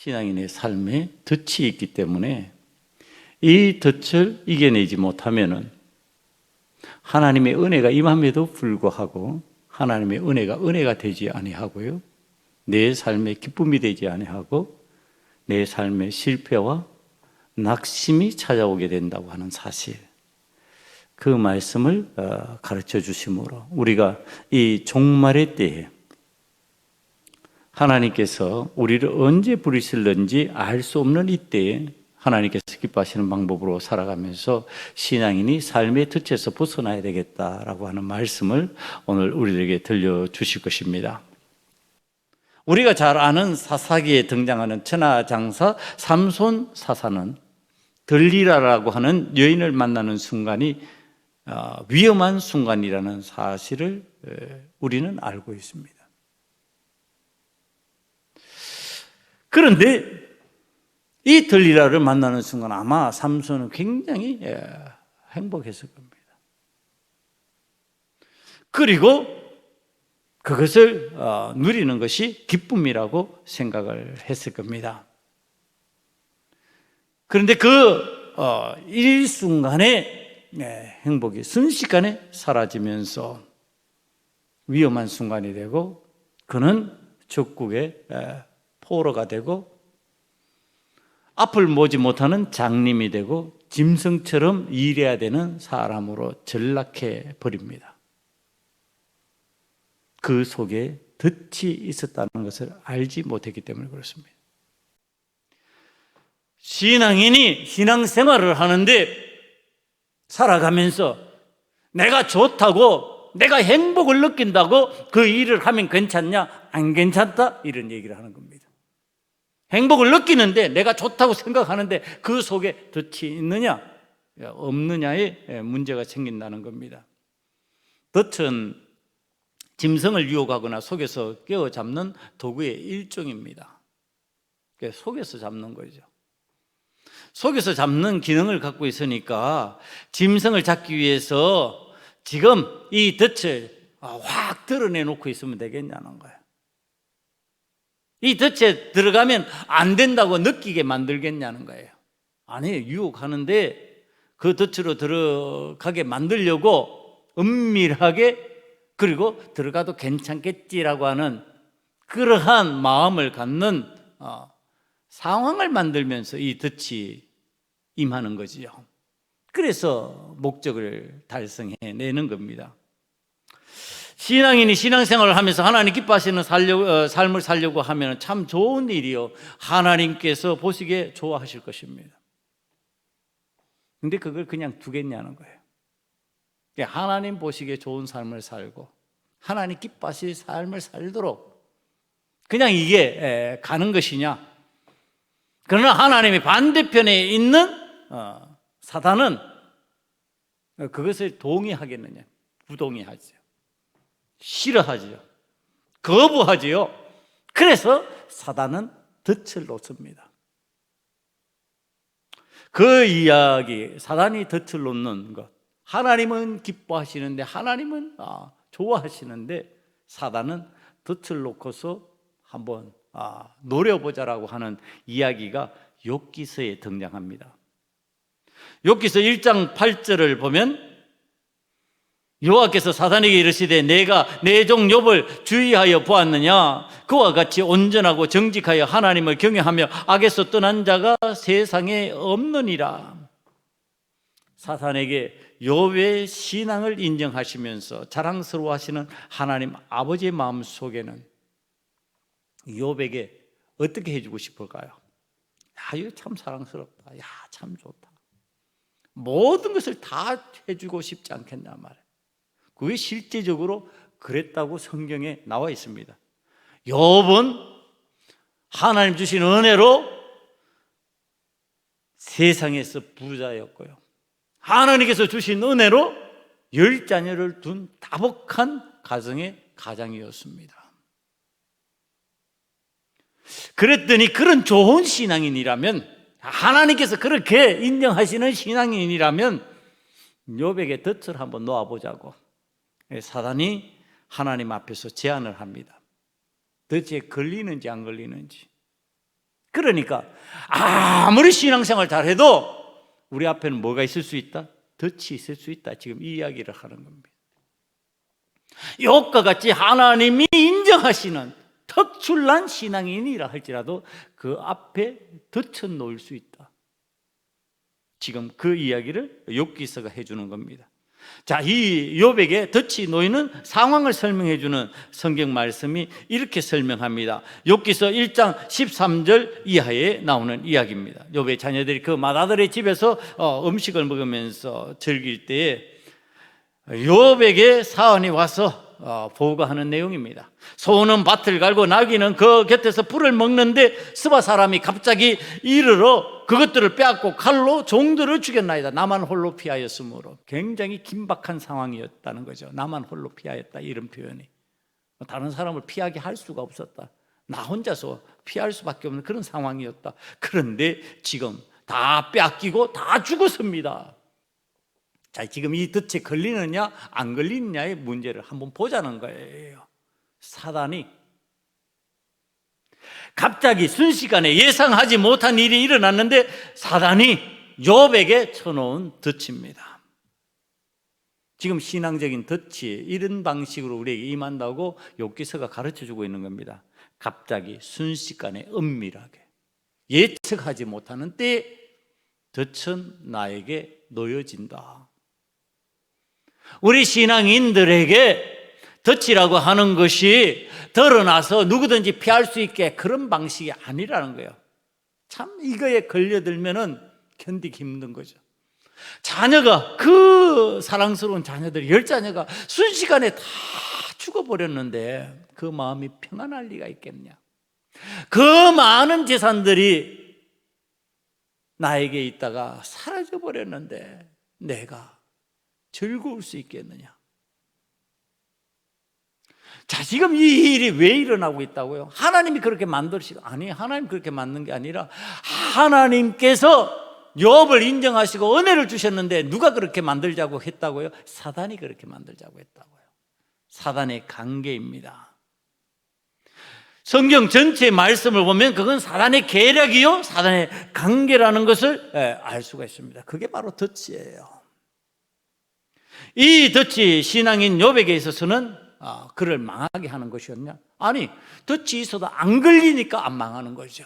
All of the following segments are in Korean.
신앙인의 삶에 덫이 있기 때문에 이 덫을 이겨내지 못하면은 하나님의 은혜가 임함에도 불구하고 하나님의 은혜가 되지 아니하고요, 내 삶의 기쁨이 되지 아니하고 내 삶의 실패와 낙심이 찾아오게 된다고 하는 사실, 그 말씀을 가르쳐 주심으로 우리가 이 종말의 때에 하나님께서 우리를 언제 부르실는지 알 수 없는 이때에 하나님께서 기뻐하시는 방법으로 살아가면서 신앙인이 삶의 덫에서 벗어나야 되겠다라고 하는 말씀을 오늘 우리들에게 들려주실 것입니다. 우리가 잘 아는 사사기에 등장하는 천하장사 삼손 사사는 들리라라고 하는 여인을 만나는 순간이 위험한 순간이라는 사실을 우리는 알고 있습니다. 그런데 이 들리라를 만나는 순간 아마 삼손은 굉장히 행복했을 겁니다. 그리고 그것을 누리는 것이 기쁨이라고 생각을 했을 겁니다. 그런데 그 일순간의 행복이 순식간에 사라지면서 위험한 순간이 되고 그는 적국의 포로가 되고 앞을 보지 못하는 장님이 되고 짐승처럼 일해야 되는 사람으로 전락해 버립니다. 그 속에 덫이 있었다는 것을 알지 못했기 때문에 그렇습니다. 신앙인이 신앙생활을 하는데 살아가면서 내가 좋다고, 내가 행복을 느낀다고 그 일을 하면 괜찮냐? 안 괜찮다? 이런 얘기를 하는 겁니다. 행복을 느끼는데 내가 좋다고 생각하는데 그 속에 덫이 있느냐 없느냐에 문제가 생긴다는 겁니다. 덫은 짐승을 유혹하거나 속에서 깨어잡는 도구의 일종입니다. 속에서 잡는 거죠. 속에서 잡는 기능을 갖고 있으니까 짐승을 잡기 위해서 지금 이 덫을 확 드러내놓고 있으면 되겠냐는 거예요. 이 덫에 들어가면 안 된다고 느끼게 만들겠냐는 거예요. 아니, 유혹하는데 그 덫으로 들어가게 만들려고 은밀하게, 그리고 들어가도 괜찮겠지라고 하는 그러한 마음을 갖는 상황을 만들면서 이 덫이 임하는 거지요. 그래서 목적을 달성해내는 겁니다. 신앙인이 신앙생활을 하면서 하나님 기뻐하시는 삶을 살려고 하면 참 좋은 일이요, 하나님께서 보시기에 좋아하실 것입니다. 근데 그걸 그냥 두겠냐는 거예요. 하나님 보시기에 좋은 삶을 살고 하나님 기뻐하실 삶을 살도록 그냥 이게 가는 것이냐? 그러나 하나님의 반대편에 있는 사단은 그것을 동의하겠느냐? 부동의하죠. 싫어하지요. 거부하지요. 그래서 사단은 덫을 놓습니다. 그 이야기, 사단이 덫을 놓는 것, 하나님은 기뻐하시는데, 하나님은 좋아하시는데 사단은 덫을 놓고서 한번 노려보자라고 하는 이야기가 욥기서에 등장합니다. 욥기서 1장 8절을 보면 여호와께서 사단에게 이르시되 내가 내 종 욥을 주의하여 보았느냐? 그와 같이 온전하고 정직하여 하나님을 경외하며 악에서 떠난 자가 세상에 없느니라. 사단에게 욥의 신앙을 인정하시면서 자랑스러워하시는 하나님 아버지의 마음 속에는 욥에게 어떻게 해주고 싶을까요? 야, 이거 참 사랑스럽다. 야, 참 좋다. 모든 것을 다 해주고 싶지 않겠냐 말이에요. 그게 실제적으로 그랬다고 성경에 나와 있습니다. 욥은 하나님 주신 은혜로 세상에서 부자였고요, 하나님께서 주신 은혜로 10자녀를 둔 다복한 가정의 가장이었습니다. 그랬더니 그런 좋은 신앙인이라면, 하나님께서 그렇게 인정하시는 신앙인이라면 욥에게 덫을 한번 놓아보자고 사단이 하나님 앞에서 제안을 합니다. 덫에 걸리는지 안 걸리는지. 그러니까 아무리 신앙생활 잘해도 우리 앞에는 뭐가 있을 수 있다? 덫이 있을 수 있다. 지금 이 이야기를 하는 겁니다. 욥과 같이 하나님이 인정하시는 특출난 신앙인이라 할지라도 그 앞에 덫을 놓을 수 있다. 지금 그 이야기를 욥기서가 해주는 겁니다. 자, 이 욥에게 덫이 놓이는 상황을 설명해 주는 성경 말씀이 이렇게 설명합니다. 욥기서 1장 13절 이하에 나오는 이야기입니다. 욥의 자녀들이 그 맏아들의 집에서 음식을 먹으면서 즐길 때에 욥에게 사환이 와서 보고하는 내용입니다. 소는 밭을 갈고 나귀는 그 곁에서 풀을 먹는데 스바 사람이 갑자기 이르러 그것들을 빼앗고 칼로 종들을 죽였나이다. 나만 홀로 피하였으므로. 굉장히 긴박한 상황이었다는 거죠. 나만 홀로 피하였다, 이런 표현이. 다른 사람을 피하게 할 수가 없었다. 나 혼자서 피할 수밖에 없는 그런 상황이었다. 그런데 지금 다 빼앗기고 다 죽었습니다. 자, 지금 이 덫에 걸리느냐 안 걸리느냐의 문제를 한번 보자는 거예요. 사단이 갑자기 순식간에 예상하지 못한 일이 일어났는데 사단이 욥에게 쳐놓은 덫입니다. 지금 신앙적인 덫이 이런 방식으로 우리에게 임한다고 욥기서가 가르쳐주고 있는 겁니다. 갑자기 순식간에 은밀하게 예측하지 못하는 때에 덫은 나에게 놓여진다. 우리 신앙인들에게 덫이라고 하는 것이 드러나서 누구든지 피할 수 있게 그런 방식이 아니라는 거예요. 참 이거에 걸려들면은 견디기 힘든 거죠. 자녀가, 그 사랑스러운 자녀들이 10자녀가 순식간에 다 죽어버렸는데 그 마음이 평안할 리가 있겠냐. 그 많은 재산들이 나에게 있다가 사라져버렸는데 내가 즐거울 수 있겠느냐. 자, 지금 이 일이 왜 일어나고 있다고요? 하나님이 그렇게 만드시고, 아니, 하나님 그렇게 만든 게 아니라 하나님께서 욥을 인정하시고 은혜를 주셨는데 누가 그렇게 만들자고 했다고요? 사단이 그렇게 만들자고 했다고요. 사단의 관계입니다. 성경 전체 말씀을 보면 그건 사단의 계략이요, 사단의 관계라는 것을 알 수가 있습니다. 그게 바로 덫이에요. 이 덫이 신앙인 욥에게 있어서는 그를 망하게 하는 것이었냐? 아니, 덫이 있어도 안 걸리니까 안 망하는 거죠.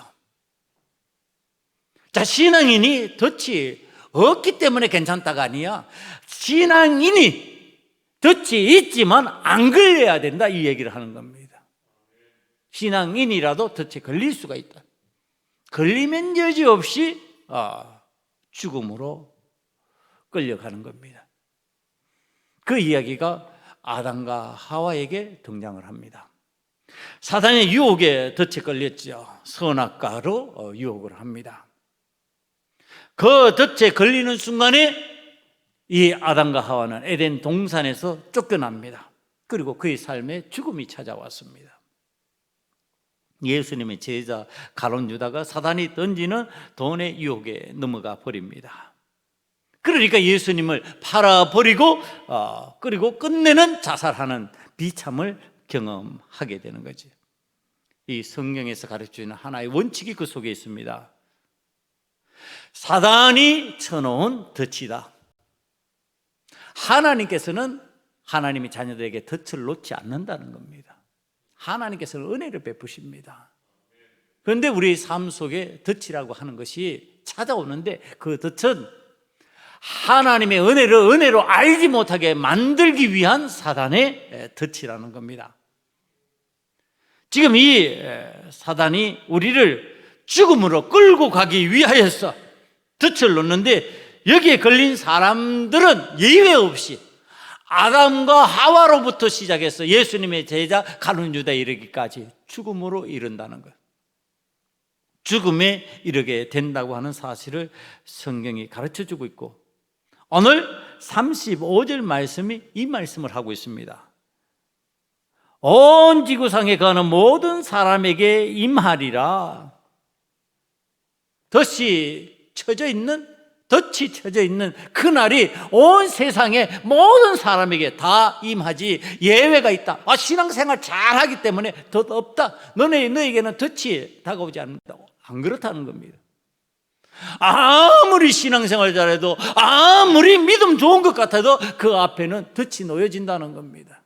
자, 신앙인이 덫이 없기 때문에 괜찮다가 아니야. 신앙인이 덫이 있지만 안 걸려야 된다, 이 얘기를 하는 겁니다. 신앙인이라도 덫에 걸릴 수가 있다. 걸리면 여지없이 죽음으로 끌려가는 겁니다. 그 이야기가 아담과 하와에게 등장을 합니다. 사단의 유혹에 덫에 걸렸죠. 선악과로 유혹을 합니다. 그 덫에 걸리는 순간에 이 아담과 하와는 에덴 동산에서 쫓겨납니다. 그리고 그의 삶에 죽음이 찾아왔습니다. 예수님의 제자 가룟 유다가 사단이 던지는 돈의 유혹에 넘어가 버립니다. 그러니까 예수님을 팔아버리고 그리고 끝내는 자살하는 비참을 경험하게 되는 거죠. 이 성경에서 가르쳐주는 하나의 원칙이 그 속에 있습니다. 사단이 쳐놓은 덫이다. 하나님께서는 하나님의 자녀들에게 덫을 놓지 않는다는 겁니다. 하나님께서는 은혜를 베푸십니다. 그런데 우리 삶 속에 덫이라고 하는 것이 찾아오는데 그 덫은 하나님의 은혜를 은혜로 알지 못하게 만들기 위한 사단의 덫이라는 겁니다. 지금 이 사단이 우리를 죽음으로 끌고 가기 위하여서 덫을 놓는데 여기에 걸린 사람들은 예외 없이 아담과 하와로부터 시작해서 예수님의 제자 가룟 유다에 이르기까지 죽음으로 이른다는 거예요. 죽음에 이르게 된다고 하는 사실을 성경이 가르쳐주고 있고 오늘 35절 말씀이 이 말씀을 하고 있습니다. 온 지구상에 거하는 모든 사람에게 임하리라. 덫이 쳐져 있는 그날이 온 세상의 모든 사람에게 다 임하지 예외가 있다. 신앙생활 잘하기 때문에 덫 없다. 너에게는 덫이 다가오지 않는다고. 안 그렇다는 겁니다. 아무리 신앙생활 잘해도, 아무리 믿음 좋은 것 같아도 그 앞에는 덫이 놓여진다는 겁니다.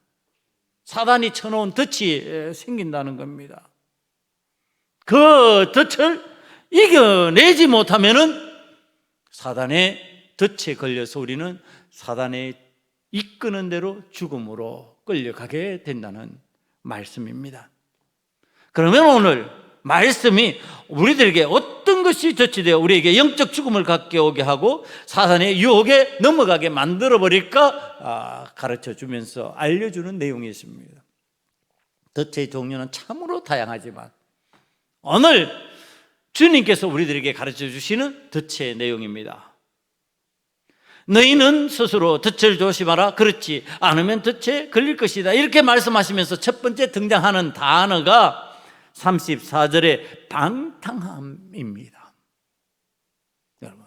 사단이 쳐놓은 덫이 생긴다는 겁니다. 그 덫을 이겨내지 못하면은 사단의 덫에 걸려서 우리는 사단의 이끄는 대로 죽음으로 끌려가게 된다는 말씀입니다. 그러면 오늘 말씀이 우리들에게 어떤 것이 덫이 되어 우리에게 영적 죽음을 갖게 오게 하고 사단의 유혹에 넘어가게 만들어 버릴까 가르쳐 주면서 알려주는 내용이 있습니다. 덫의 종류는 참으로 다양하지만 오늘 주님께서 우리들에게 가르쳐 주시는 덫의 내용입니다. 너희는 스스로 덫을 조심하라. 그렇지 않으면 덫에 걸릴 것이다. 이렇게 말씀하시면서 첫 번째 등장하는 단어가 34절의 방탕함입니다. 여러분,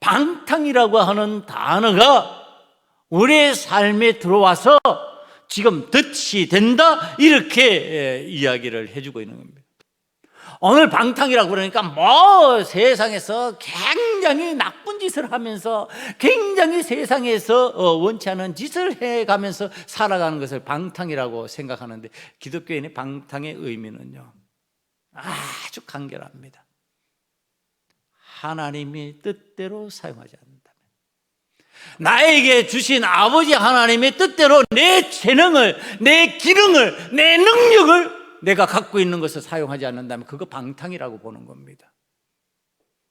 방탕이라고 하는 단어가 우리의 삶에 들어와서 지금 덫이 된다, 이렇게 이야기를 해주고 있는 겁니다. 오늘 방탕이라고 그러니까 세상에서 굉장히 나쁜 짓을 하면서 굉장히 세상에서 원치 않은 짓을 해가면서 살아가는 것을 방탕이라고 생각하는데, 기독교인의 방탕의 의미는요 아주 간결합니다. 하나님이 뜻대로 사용하지 않는다면, 나에게 주신 아버지 하나님의 뜻대로 내 재능을, 내 기능을, 내 능력을 내가 갖고 있는 것을 사용하지 않는다면 그거 방탕이라고 보는 겁니다.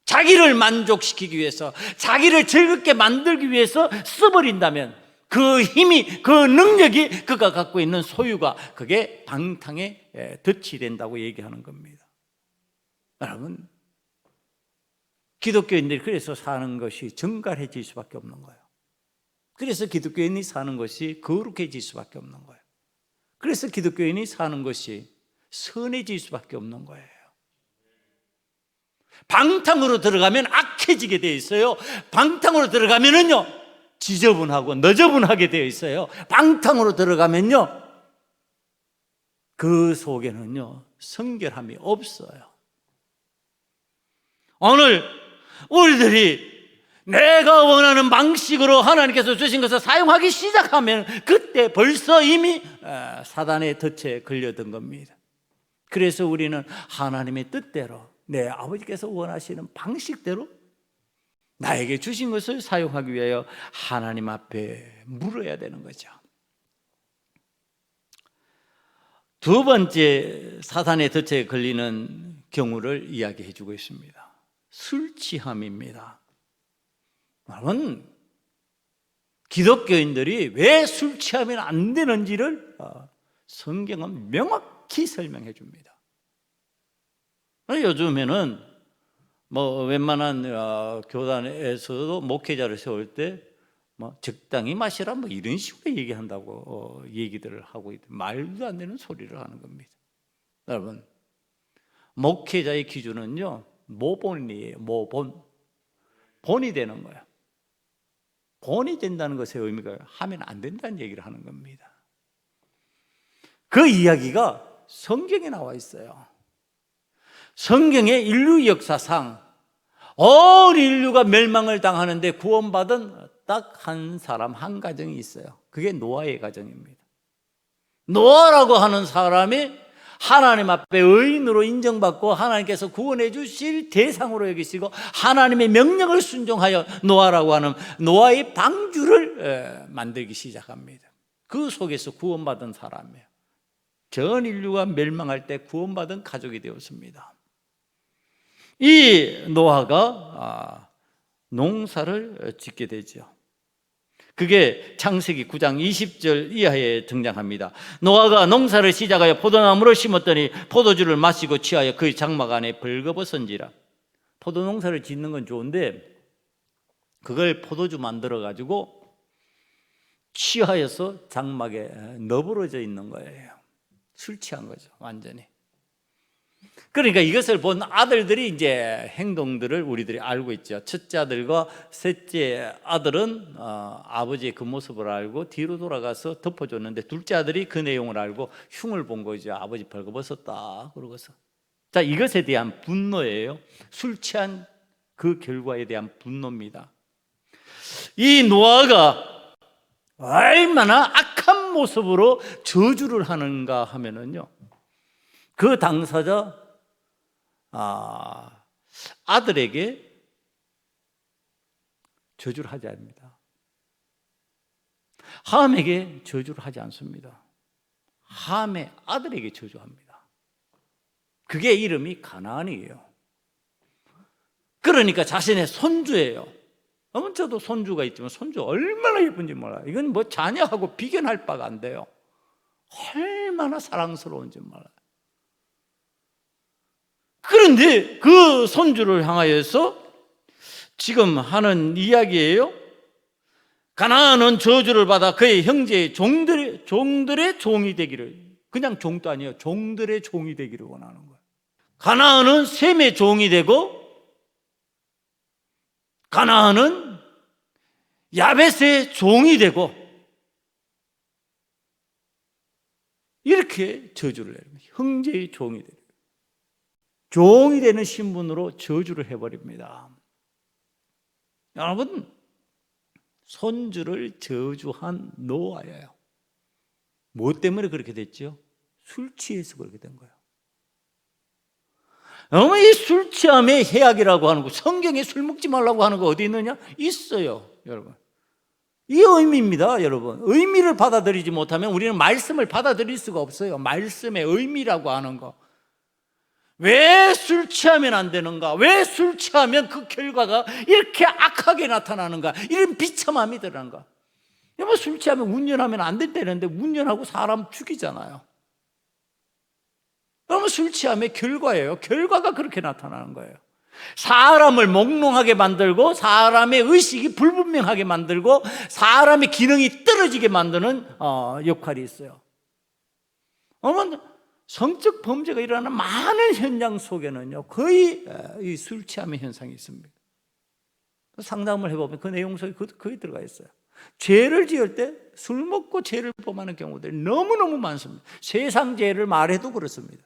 자기를 만족시키기 위해서, 자기를 즐겁게 만들기 위해서 써버린다면 그 힘이, 그 능력이, 그가 갖고 있는 소유가, 그게 방탕의 덫이 된다고 얘기하는 겁니다. 여러분, 기독교인들이 그래서 사는 것이 정갈해질 수밖에 없는 거예요. 그래서 기독교인이 사는 것이 거룩해질 수밖에 없는 거예요. 그래서 기독교인이 사는 것이 선해질 수밖에 없는 거예요. 방탕으로 들어가면 악해지게 되어 있어요. 방탕으로 들어가면은요 지저분하고 너저분하게 되어 있어요. 방탕으로 들어가면요 그 속에는요 성결함이 없어요. 오늘 우리들이 내가 원하는 방식으로 하나님께서 주신 것을 사용하기 시작하면 그때 벌써 이미 사단의 덫에 걸려든 겁니다. 그래서 우리는 하나님의 뜻대로, 내 아버지께서 원하시는 방식대로 나에게 주신 것을 사용하기 위하여 하나님 앞에 물어야 되는 거죠. 두 번째 사단의 덫에 걸리는 경우를 이야기해 주고 있습니다. 술 취함입니다. 여러분, 기독교인들이 왜 술 취하면 안 되는지를 성경은 명확히 설명해 줍니다. 요즘에는 웬만한 교단에서도 목회자를 세울 때 적당히 마시라 이런 식으로 얘기한다고 얘기들을 하고 있대. 말도 안 되는 소리를 하는 겁니다. 여러분, 목회자의 기준은요 모본이에요. 모본. 본이 되는 거예요. 본이 된다는 것의 의미가 하면 안 된다는 얘기를 하는 겁니다. 그 이야기가 성경에 나와 있어요. 성경의 인류 역사상 온 인류가 멸망을 당하는데 구원받은 딱 한 사람, 한 가정이 있어요. 그게 노아의 가정입니다. 노아라고 하는 사람이 하나님 앞에 의인으로 인정받고 하나님께서 구원해 주실 대상으로 여기시고 하나님의 명령을 순종하여 노아라고 하는 노아의 방주를 만들기 시작합니다. 그 속에서 구원받은 사람이에요. 전 인류가 멸망할 때 구원받은 가족이 되었습니다. 이 노아가 농사를 짓게 되죠. 그게 창세기 9장 20절 이하에 등장합니다. 노아가 농사를 시작하여 포도나무를 심었더니 포도주를 마시고 취하여 그의 장막 안에 벌거벗은지라. 포도농사를 짓는 건 좋은데 그걸 포도주 만들어 가지고 취하여서 장막에 너부러져 있는 거예요. 술 취한 거죠, 완전히. 그러니까 이것을 본 아들들이 이제 행동들을 우리들이 알고 있죠. 첫째 아들과 셋째 아들은 아버지의 그 모습을 알고 뒤로 돌아가서 덮어줬는데 둘째 아들이 그 내용을 알고 흉을 본 거죠. 아버지 벌거벗었다 그러고서. 자, 이것에 대한 분노예요. 술 취한 그 결과에 대한 분노입니다. 이 노아가 얼마나 악한 모습으로 저주를 하는가 하면은요, 그 당사자 아들에게 저주를 하지 않습니다. 함에게 저주를 하지 않습니다. 함의 아들에게 저주합니다. 그게 이름이 가나안이에요. 그러니까 자신의 손주예요. 저도 손주가 있지만 손주 얼마나 예쁜지 몰라요. 이건 뭐 자녀하고 비견할 바가 안 돼요. 얼마나 사랑스러운지 몰라요. 그런데 그 손주를 향하여서 지금 하는 이야기예요. 가나안은 저주를 받아 그의 형제의 종들의 종이 되기를, 그냥 종도 아니에요, 종들의 종이 되기를 원하는 거예요. 가나안은 셈의 종이 되고 가나안은 야벳의 종이 되고, 이렇게 저주를 해요. 형제의 종이 되고, 종이 되는 신분으로 저주를 해버립니다. 여러분, 손주를 저주한 노아예요. 뭐 때문에 그렇게 됐죠? 술 취해서 그렇게 된 거예요. 이 술 취함의 해악이라고 하는 거, 성경에 술 먹지 말라고 하는 거 어디 있느냐? 있어요, 여러분. 이 의미입니다, 여러분. 의미를 받아들이지 못하면 우리는 말씀을 받아들일 수가 없어요. 말씀의 의미라고 하는 거. 왜 술 취하면 안 되는가? 왜 술 취하면 그 결과가 이렇게 악하게 나타나는가? 이런 비참함이 드러난가? 술 취하면 운전하면 안 된다는데 운전하고 사람 죽이잖아요. 그러면 술 취함의 결과예요. 결과가 그렇게 나타나는 거예요. 사람을 몽롱하게 만들고, 사람의 의식이 불분명하게 만들고, 사람의 기능이 떨어지게 만드는 역할이 있어요. 성적 범죄가 일어나는 많은 현장 속에는요, 거의 이 술 취함의 현상이 있습니다. 상담을 해보면 그 내용 속에 거의 들어가 있어요. 죄를 지을 때 술 먹고 죄를 범하는 경우들이 너무너무 많습니다. 세상 죄를 말해도 그렇습니다.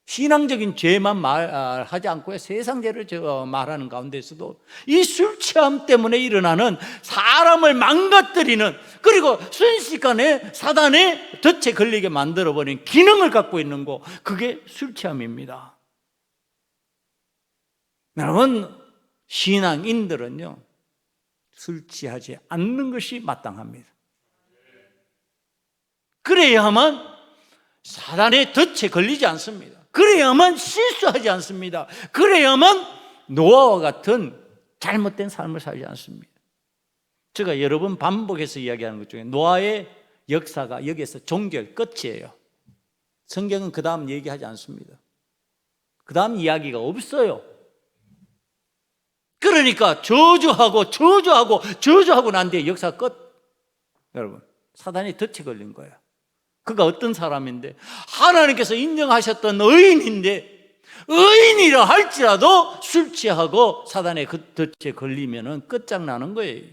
신앙적인 죄만 말하지 않고 세상 죄를 말하는 가운데서도 이 술 취함 때문에 일어나는 사람을 망가뜨리는, 그리고 순식간에 사단의 덫에 걸리게 만들어버린 기능을 갖고 있는 거, 그게 술 취함입니다. 여러분, 신앙인들은요, 술 취하지 않는 것이 마땅합니다. 그래야만 사단의 덫에 걸리지 않습니다. 그래야만 실수하지 않습니다. 그래야만 노아와 같은 잘못된 삶을 살지 않습니다. 제가 여러 번 반복해서 이야기하는 것 중에 노아의 역사가 여기에서 종결 끝이에요. 성경은 그 다음 얘기하지 않습니다. 그 다음 이야기가 없어요. 그러니까 저주하고 난 뒤에 역사 끝. 여러분, 사단이 덫에 걸린 거예요. 그가 어떤 사람인데, 하나님께서 인정하셨던 의인인데, 의인이라 할지라도 술 취하고 사단의 그 덫에 걸리면 끝장나는 거예요.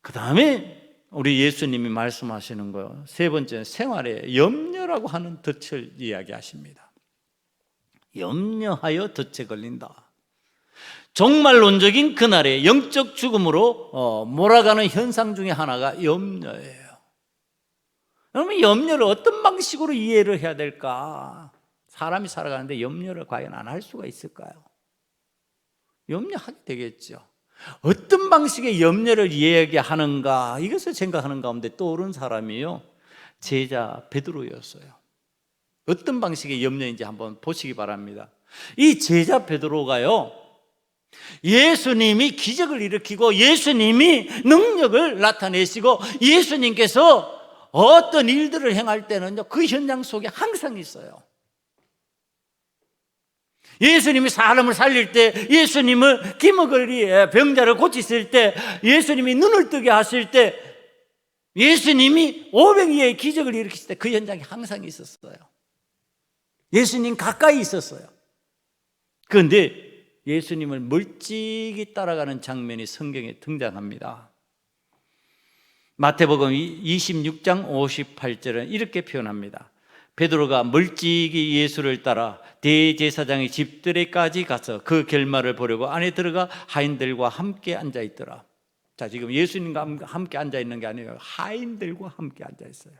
그 다음에 우리 예수님이 말씀하시는 거예요. 세 번째, 생활의 염려라고 하는 덫을 이야기하십니다. 염려하여 덫에 걸린다. 종말론적인 그날의 영적 죽음으로 몰아가는 현상 중에 하나가 염려예요. 그러면 염려를 어떤 방식으로 이해를 해야 될까? 사람이 살아가는데 염려를 과연 안 할 수가 있을까요? 염려하게 되겠죠. 어떤 방식의 염려를 이야기하는가, 이것을 생각하는 가운데 떠오른 사람이요, 제자 베드로였어요. 어떤 방식의 염려인지 한번 보시기 바랍니다. 이 제자 베드로가요, 예수님이 기적을 일으키고 예수님이 능력을 나타내시고 예수님께서 어떤 일들을 행할 때는요, 그 현장 속에 항상 있어요. 예수님이 사람을 살릴 때, 예수님을 기머거리 병자를 고치실 때, 예수님이 눈을 뜨게 하실 때, 예수님이 500여의 기적을 일으키실 때 그 현장에 항상 있었어요. 예수님 가까이 있었어요. 그런데 예수님을 멀찍이 따라가는 장면이 성경에 등장합니다. 마태복음 26장 58절은 이렇게 표현합니다. 베드로가 멀찍이 예수를 따라 대제사장의 집들에까지 가서 그 결말을 보려고 안에 들어가 하인들과 함께 앉아 있더라. 자, 지금 예수님과 함께 앉아 있는 게 아니에요. 하인들과 함께 앉아 있어요.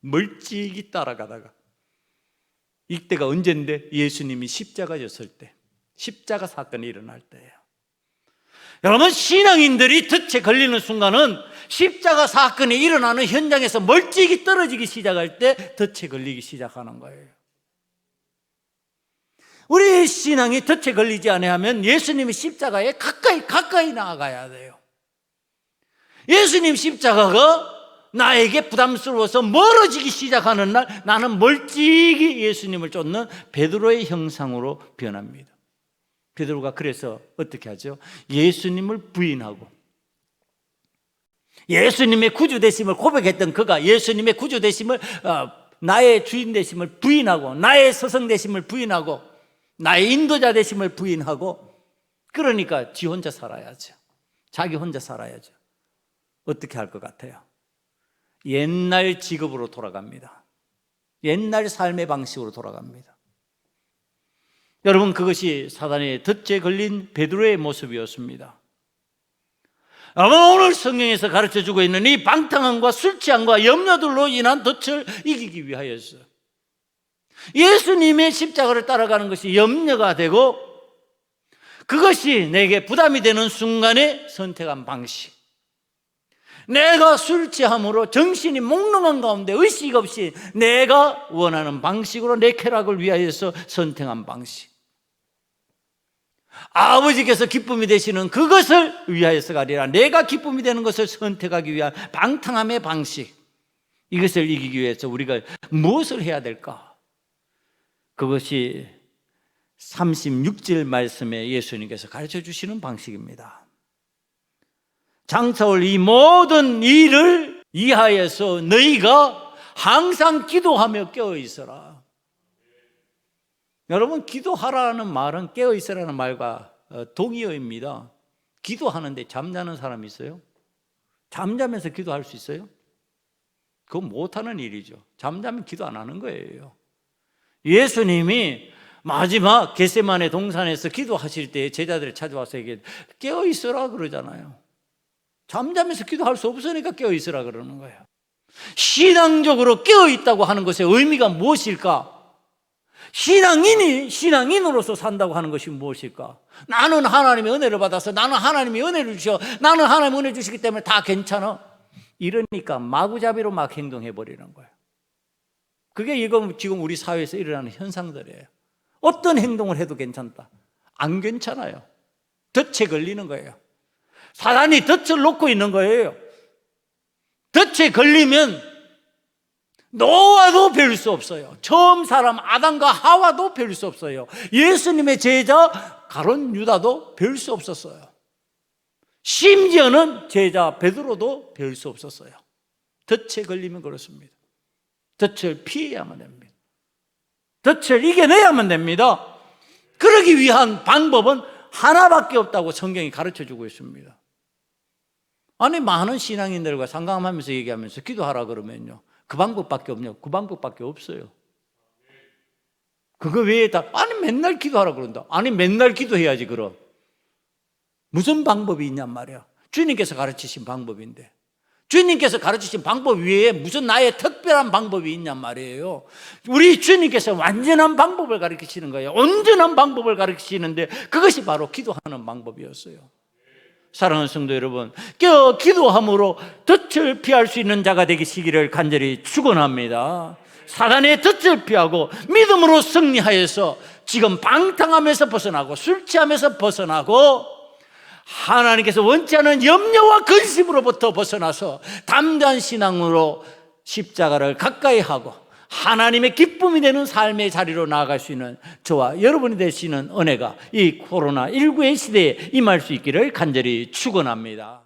멀찍이 따라가다가, 이때가 언젠데? 예수님이 십자가 졌을 때, 십자가 사건이 일어날 때예요. 여러분, 신앙인들이 덫에 걸리는 순간은 십자가 사건이 일어나는 현장에서 멀찍이 떨어지기 시작할 때 덫에 걸리기 시작하는 거예요. 우리 신앙이 덫에 걸리지 않으면 예수님의 십자가에 가까이 나아가야 돼요. 예수님 십자가가 나에게 부담스러워서 멀어지기 시작하는 날, 나는 멀찍이 예수님을 쫓는 베드로의 형상으로 변합니다. 베드로가 그래서 어떻게 하죠? 예수님을 부인하고, 예수님의 구주되심을 고백했던 그가 예수님의 구주되심을, 나의 주인 되심을 부인하고, 나의 스승 되심을 부인하고, 나의 인도자 되심을 부인하고, 그러니까 지 혼자 살아야죠. 자기 혼자 살아야죠. 어떻게 할 것 같아요? 옛날 직업으로 돌아갑니다. 옛날 삶의 방식으로 돌아갑니다. 여러분, 그것이 사단의 덫에 걸린 베드로의 모습이었습니다. 여러분, 오늘 성경에서 가르쳐주고 있는 이 방탕함과 술 취함과 염려들로 인한 덫을 이기기 위하여서 예수님의 십자가를 따라가는 것이 염려가 되고, 그것이 내게 부담이 되는 순간에 선택한 방식, 내가 술 취함으로 정신이 몽롱한 가운데 의식 없이 내가 원하는 방식으로 내 쾌락을 위하여서 선택한 방식, 아버지께서 기쁨이 되시는 그것을 위하여서가 아니라 내가 기쁨이 되는 것을 선택하기 위한 방탕함의 방식, 이것을 이기기 위해서 우리가 무엇을 해야 될까? 그것이 36절 말씀에 예수님께서 가르쳐 주시는 방식입니다. 장차올 이 모든 일을 이하여서 너희가 항상 기도하며 깨어 있어라. 여러분, 기도하라는 말은 깨어 있으라는 말과 동의어입니다. 기도하는데 잠자는 사람이 있어요? 잠자면서 기도할 수 있어요? 그건 못하는 일이죠. 잠자면 기도 안 하는 거예요. 예수님이 마지막 겟세마네 동산에서 기도하실 때 제자들을 찾아와서 깨어 있어라 그러잖아요. 잠자면서 기도할 수 없으니까 깨어 있으라 그러는 거예요. 신앙적으로 깨어 있다고 하는 것의 의미가 무엇일까? 신앙인이 신앙인으로서 산다고 하는 것이 무엇일까? 나는 하나님의 은혜를 받아서, 나는 하나님의 은혜를 주셔, 나는 하나님의 은혜 주시기 때문에 다 괜찮아, 이러니까 마구잡이로 막 행동해 버리는 거예요. 그게 지금 우리 사회에서 일어나는 현상들이에요. 어떤 행동을 해도 괜찮다, 안 괜찮아요. 덫에 걸리는 거예요. 사단이 덫을 놓고 있는 거예요. 덫에 걸리면 노아도 배울 수 없어요. 처음 사람 아담과 하와도 배울 수 없어요. 예수님의 제자 가룟 유다도 배울 수 없었어요. 심지어는 제자 베드로도 배울 수 없었어요. 덫에 걸리면 그렇습니다. 덫을 피해야만 됩니다. 덫을 이겨내야만 됩니다. 그러기 위한 방법은 하나밖에 없다고 성경이 가르쳐주고 있습니다. 아니, 많은 신앙인들과 상담하면서 얘기하면서 기도하라 그러면요, 그 방법밖에 없냐고. 그 방법밖에 없어요. 그거 외에 아니 맨날 기도하라 그런다. 아니 맨날 기도해야지. 그럼 무슨 방법이 있냔 말이야. 주님께서 가르치신 방법인데, 주님께서 가르치신 방법 외에 무슨 나의 특별한 방법이 있냔 말이에요. 우리 주님께서 완전한 방법을 가르치시는 거예요. 온전한 방법을 가르치시는데 그것이 바로 기도하는 방법이었어요. 사랑하는 성도 여러분, 깨어 기도함으로 덫을 피할 수 있는 자가 되시기를 간절히 축원합니다. 사단의 덫을 피하고 믿음으로 승리하여서 지금 방탕함에서 벗어나고 술 취함에서 벗어나고 하나님께서 원치 않은 염려와 근심으로부터 벗어나서 담대한 신앙으로 십자가를 가까이 하고 하나님의 기쁨이 되는 삶의 자리로 나아갈 수 있는 저와 여러분이 되시는 은혜가 이 코로나19의 시대에 임할 수 있기를 간절히 축원합니다.